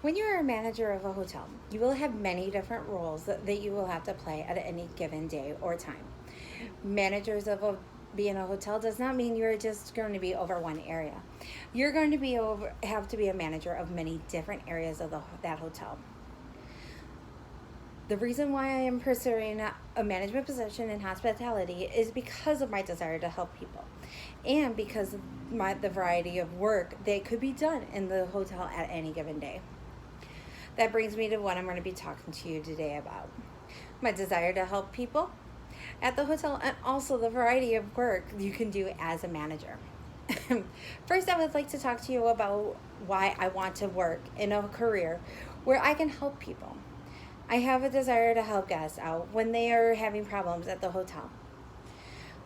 When you're a manager of a hotel, you will have many different roles that you will have to play at any given day or time. Managers of a being a hotel does not mean you're just going to be over one area. You're going to have to be a manager of many different areas of that hotel. The reason why I am pursuing a management position in hospitality is because of my desire to help people, and because of the variety of work that could be done in the hotel at any given day. That brings me to what I'm going to be talking to you today about: my desire to help people at the hotel, and also the variety of work you can do as a manager. First, I would like to talk to you about why I want to work in a career where I can help people. I have a desire to help guests out when they are having problems at the hotel.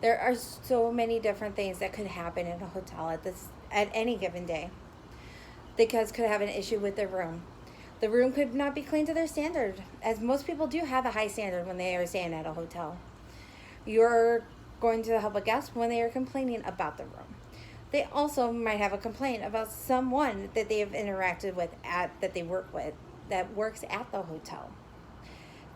There are so many different things that could happen in a hotel at any given day. The guests could have an issue with their room. The room could not be clean to their standard, as most people do have a high standard when they are staying at a hotel. You're going to help a guest when they are complaining about the room. They also might have a complaint about someone that they have interacted with that they work with that works at the hotel.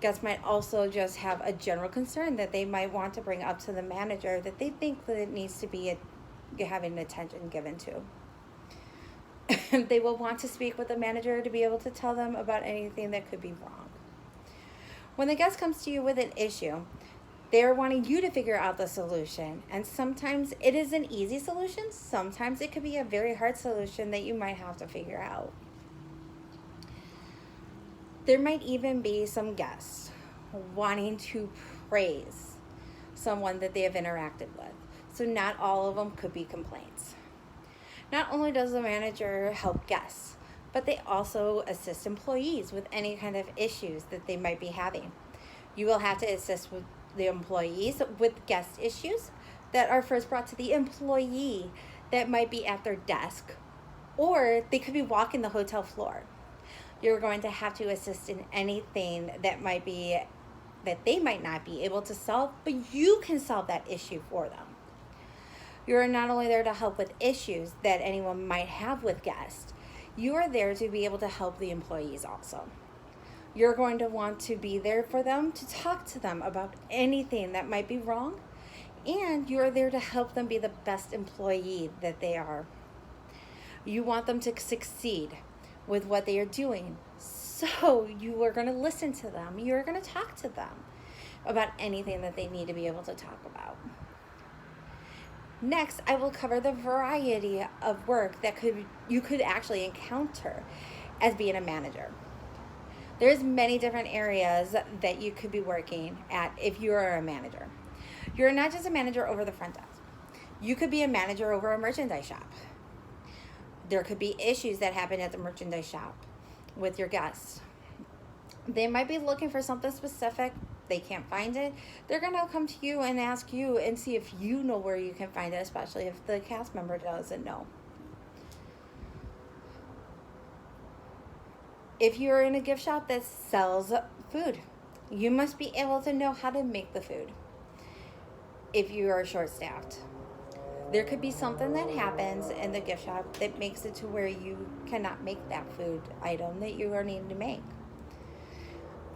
Guests might also just have a general concern that they might want to bring up to the manager that they think that it needs to be having attention given to. They will want to speak with the manager to be able to tell them about anything that could be wrong. When the guest comes to you with an issue, they're wanting you to figure out the solution. And sometimes it is an easy solution. Sometimes it could be a very hard solution that you might have to figure out. There might even be some guests wanting to praise someone that they have interacted with. So not all of them could be complaints. Not only does the manager help guests, but they also assist employees with any kind of issues that they might be having. You will have to assist with the employees with guest issues that are first brought to the employee that might be at their desk, or they could be walking the hotel floor. You're going to have to assist in anything that they might not be able to solve, but you can solve that issue for them. You're not only there to help with issues that anyone might have with guests, you are there to be able to help the employees also. You're going to want to be there for them, to talk to them about anything that might be wrong, and you're there to help them be the best employee that they are. You want them to succeed with what they are doing, so you are going to listen to them. You're going to talk to them about anything that they need to be able to talk about. Next, I will cover the variety of work that you could actually encounter as being a manager. There's many different areas that you could be working at if you are a manager. You're not just a manager over the front desk. You could be a manager over a merchandise shop. There could be issues that happen at the merchandise shop with your guests. They might be looking for something specific. They can't find it. They're going to come to you and ask you and see if you know where you can find it, especially if the cast member doesn't know. If you're in a gift shop that sells food, you must be able to know how to make the food. If you are short-staffed, there could be something that happens in the gift shop that makes it to where you cannot make that food item that you are needing to make.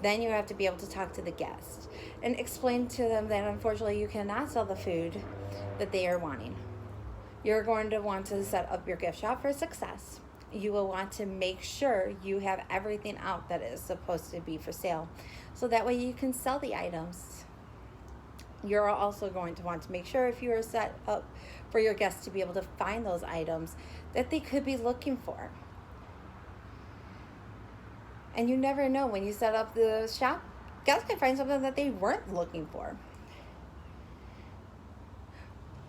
Then you have to be able to talk to the guest and explain to them that unfortunately you cannot sell the food that they are wanting. You're going to want to set up your gift shop for success. You will want to make sure you have everything out that is supposed to be for sale, so that way you can sell the items. You're also going to want to make sure, if you are set up for your guests to be able to find those items that they could be looking for. And you never know, when you set up the shop, guests can find something that they weren't looking for.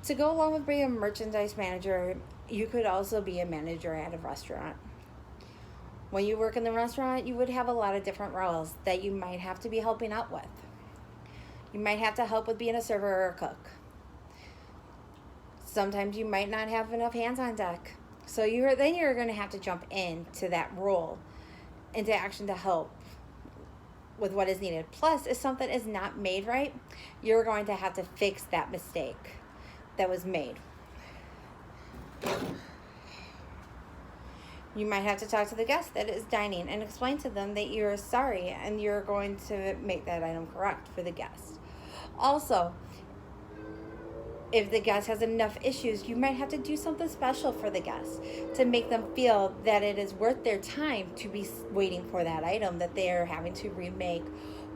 To go along with being a merchandise manager, you could also be a manager at a restaurant. When you work in the restaurant, you would have a lot of different roles that you might have to be helping out with. You might have to help with being a server or a cook. Sometimes you might not have enough hands on deck. So you're going to have to jump into that role, into action, to help with what is needed. Plus, if something is not made right, you're going to have to fix that mistake that was made. You might have to talk to the guest that is dining and explain to them that you're sorry and you're going to make that item correct for the guest. Also, if the guest has enough issues, you might have to do something special for the guest to make them feel that it is worth their time to be waiting for that item that they are having to remake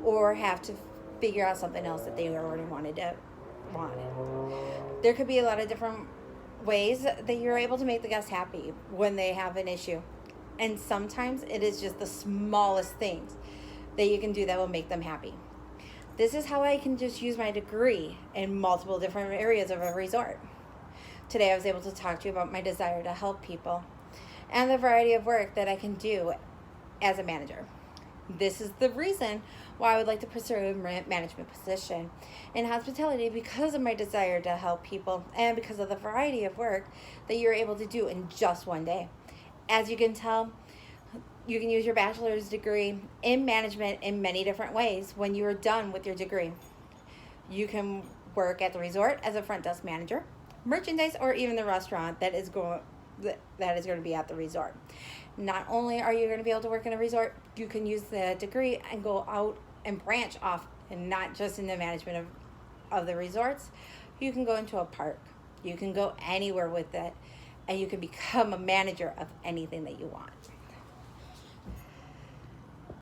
or have to figure out something else that they already wanted. There could be a lot of different ways that you're able to make the guest happy when they have an issue. And sometimes it is just the smallest things that you can do that will make them happy. This is how I can just use my degree in multiple different areas of a resort. Today I was able to talk to you about my desire to help people and the variety of work that I can do as a manager. This is the reason why I would like to pursue a management position in hospitality, because of my desire to help people and because of the variety of work that you're able to do in just one day. As you can tell, you can use your bachelor's degree in management in many different ways when you are done with your degree. You can work at the resort as a front desk manager, merchandise, or even the restaurant that is going to be at the resort. Not only are you going to be able to work in a resort, you can use the degree and go out and branch off, and not just in the management of the resorts. You can go into a park. You can go anywhere with it, and you can become a manager of anything that you want.